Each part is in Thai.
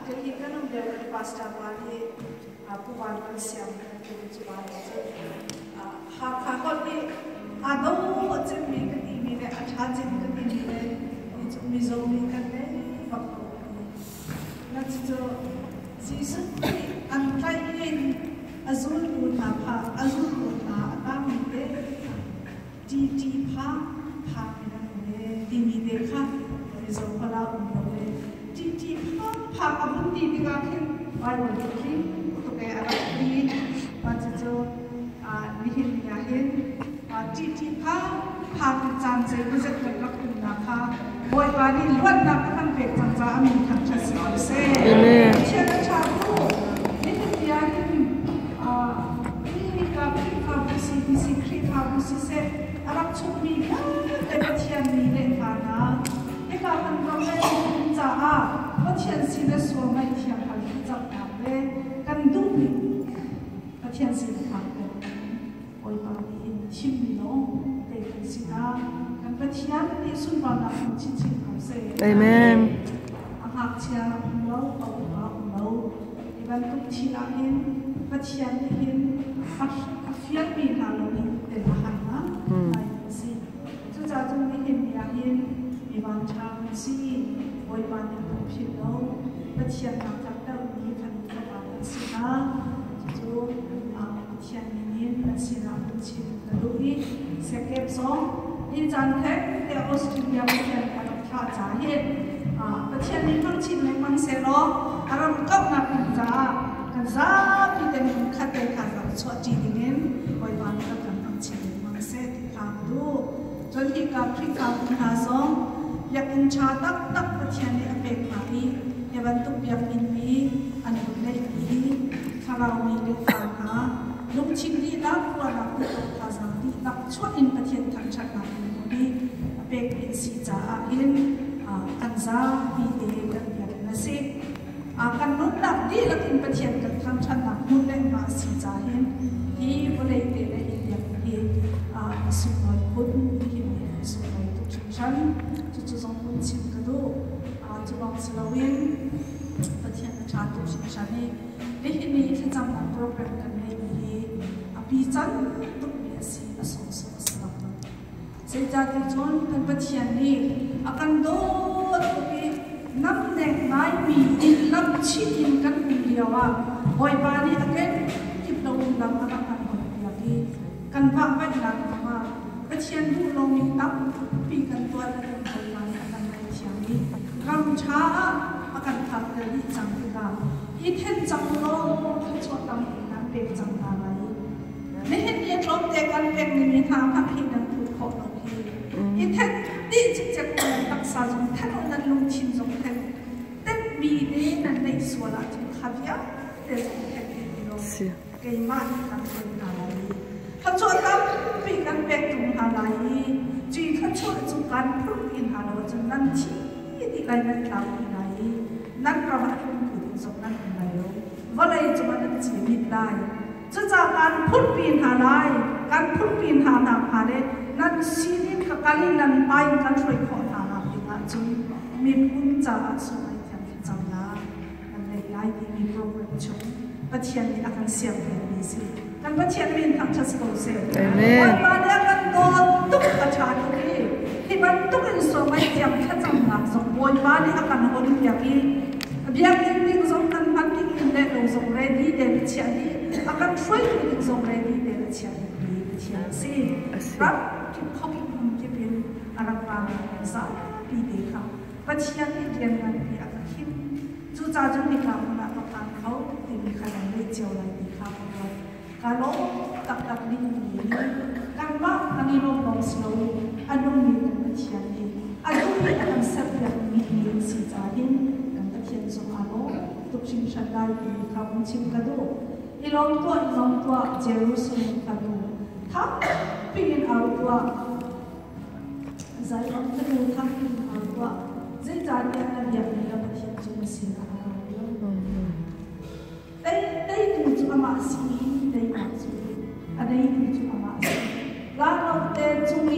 jadi kan udah pasca bali aku bangun siang kan coba aja hak ni ada macam ni kan ini deh aja kan ini deh itu mizomi kan deh bakal nanti tu season antai ini azul guna apa ni di pa ni ni deh kan mizom pada umur di pa abun di kan baru lagi untuk kayak anak ni macam tu lihin yahin di pa jangan saya buat kerja guna pa boy bani luar nak kan bek jangan amin kan cakap saya siapa capu lihin yahin ini kan bisi kripa se Arab cumiแต่เทียนนี้เลยค่ะนะไอ้การมันก็ไม่จะก็เทียนสี的ส่วนไม่เทียนค่ะที่จะทำเลยกันดูนี่ก็เทียนสี的ค่ะเป็นโอ้ยบางทีชิมนี่เนาะแต่กันสีนะกันก็เทียนนี่ส่วนบางอย่างชิ้นๆของเซ่อาเมนหากเทียนเราเอาเราอีวันทุกทีละเห็นก็เทียนเห็นเฟียนมีหาเราเป็นอาหารนะจะจงมีเห็นอย่างเห็นมีบางชาติสิโอยบางอย่างผมผิดแล้วประเทศทางจากเดิมนี้พันธุ์บางสินะจู่ประเทศนี้เป็นสินะเป็นชิ้นกระดูกนี้เสกเก็บสองนี่จันทร์แท้แต่ออสเตรเลียประเทศอันดับที่จ่าเห็นประเทศนี้ทั้งชิ้นในมังเซโลอารมณ์ก็นักกันจ้าที่เป็นขัดเดขัดกับสวัสดีดิ้งโอยบางก็กันทั้งชิ้นในมังเซที่ข้าดูจนที่กับพริกข้าวคุณหาสองอยากอินชาตักประเทศนี้อเมริกาอีอย่าบรรทุกอยากอินมีอันบุญเล็กอีข้าเรามีเล็กต่างหาลุงชิงดีนักกว่านักอุตภาษาดีนักช่วยอินประเทศทางชาตินั้นดีอเมริกาสีจ้าอินกันซาปีเดกันอย่างนั้นสิกันนุ่นนักดีนักอินประเทศกันทางชาตินั้นนุ่นเล็กมาสีจ้าอินที่บริเวณอินอย่างนี้สุดยอดคุณสุดยอดทุกชั้นจุดสองคนชิมกระดูจุดบางสลาวินประเทศชาติทุกชั้นนี้ที่นี่ที่จำเป็นโปรแกรมกันในนี้ปีจันทุกเดือนสี่สองสลับเสียใจที่จนกันประเทศนี้อาการโดดปีนับเด็กนายปีอินลับชีอินกันคนเดียวว่าโอยบาลีอาการที่เราดังมาตั้งแต่คนเดียวที่กันพักไปหลังมาประเทศดูลงมีตับปีกันตัวเดินไปมากันในเชียงนี้กำช้าอาการทับเดินจังที่เราอีเทนจังโลทั้งชดตั้งนั้นเป็นจังอะไรไม่เห็นยังลบแต่กันเป็นมีทางพักที่นั่งถูกขอเราที่อีเทนดีจะเป็นรักษาจงท่านนั้นลงชิมจงแทนแต่มีนี้นั้นในส่วนที่ขับยาแต่จงแทนที่เราเกี่ยมากกันเป็นอะไรถ้าชดตั้งปีกันเป็นตรงอะไรจีถ้าชดจุกันพูดอินหาเราจนนั่นที่ที่ไรนั่นเราที่ไหนนั่นเราพูดถึงจงนั่นอะไรว่าอะไรจะมาจีนิดได้จะจากการพูดปีนหาไรการพูดปีนหาหนักหาเดนั่นซีนิดกับการนั่นไปการช่วยขอหาหนักอีกอันจงมีพุ่งจากสุนัยแทนที่จังนะนั่นเลยไอ้ที่มีโปรแกรมชงประเทศนี้อาการเสียงเป็นดีสิกันประเทศนี้ทำชัดสุดเสียวันมาเดียกันโดนทุกประชาชนที่มันทุกอินสมัยเทียมแค่จังหวะสมบูรณ์มาเนี่ยอาการคนที่อยากกินเบียร์กินดิ้งสมกันพันดิ้งกินได้ลงสมเรดีเดลิเชียนี่อาการช่วยดิ้งสมเรดีเดลิเชียนี่เชียสิรับที่เขาคิดมันจะเป็นอะไรบ้างสักปีเดียวประเทศนี้เรียนมันปีอาการคิดจู่จ้าจงมีการมาประกันเขาที่มีขนาดไม่เจียวอะไรดีครับการลบตักดิ้งนี้การว่าอันนี้ลงลงสโลว์อันนู้นมีกันประเทศนี้อันนู้นมีอันเสพอย่างมีเงินสีจ่าหินกันประเทศสงอาโลทุกสิ่งฉันได้ดีครับชิมกระดูอีลงตัวเจรูซาเล็มกระดูทับปีนเอาตัวใจลงกระดูทับปีนเอาตัวใจจ่าเนี่ยอันอย่างนี้ประเทศจุ่มสีอะไรได้ดูจุ่มมาสีได้มาจุ่มอันนี้ดูจุ่มมาสีลาเราเตะจุ่ม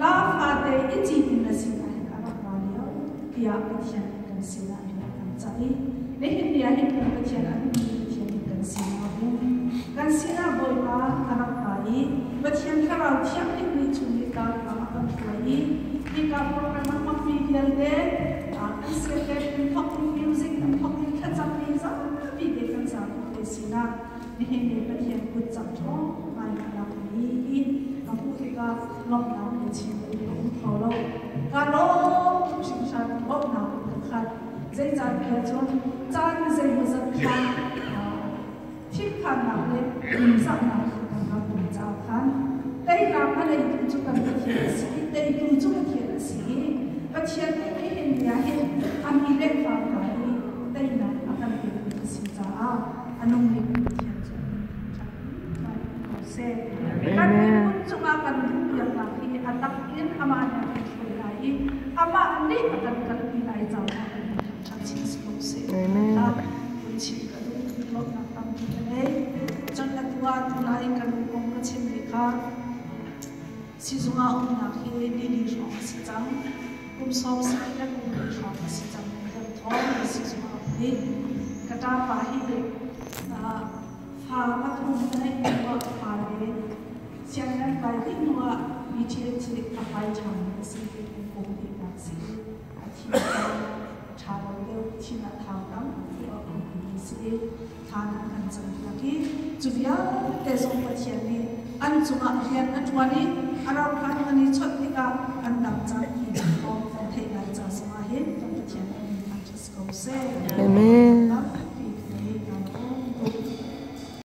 ลาฟาเตะอีจีบินสีอะไรกันบ้างเนี่ยที่อาประเทศกันสีอะไรกันจ้ะ đi để hiện địa hiện tượng cái chuyện anh đi chuyện cần xin mà cũng cần xin là bồi ba anh phải và chuyện khác là chuyện đi đi chung đi ta mà anh phải đi cả program mà phi viên đấy anh sẽ để học music anh học cái chất đi ra vì để cần sao để xin là để hiện địa cái chuyện cũng chậm cho mà là đi anh cũng thì cả lòng nào để chuyện cũng thấu lâu cả lâu sinh sản bốc nào cũng khác dễ dàng kia cho chân dễ một giấc khăn thiết khăn nào đấy hình dạng nào cũng là cùng chào khăn đây là cái này cũng chúng ta có thể sĩ đây cũng chúng ta có thể sĩ và chuyện cái hiện địa hiện anh đi lên vào cái đây là anh đi lên sĩ ra anh ông đi lên thiền cho phải sẽ cái cũng chúng ta cần việc là khi anh đặt in ama nhà mình lại ama anh đi cần đi lại giàu chances không sẽ là chỉ cần lúc nào tâm thế cho nên là lại cần công cái chuyện này khác sử dụng ông là khi đi đi rồi sử dụng cũng so sánh là cũng đi rồi sử dụng cái thôi sử dụng đi cái ta phải hiểu pha bắt buộc này cũng pha để xem lại bài tiếng hoa đi chơi chơi các bài唱的是给公公的那些，听唱到了听了他当要公公的是他能看真那个，主要在生活前里，按做啊人按做呢，按照看那里出那个按当家的情况，分配来做什么嘿，生活前里按就是够噻。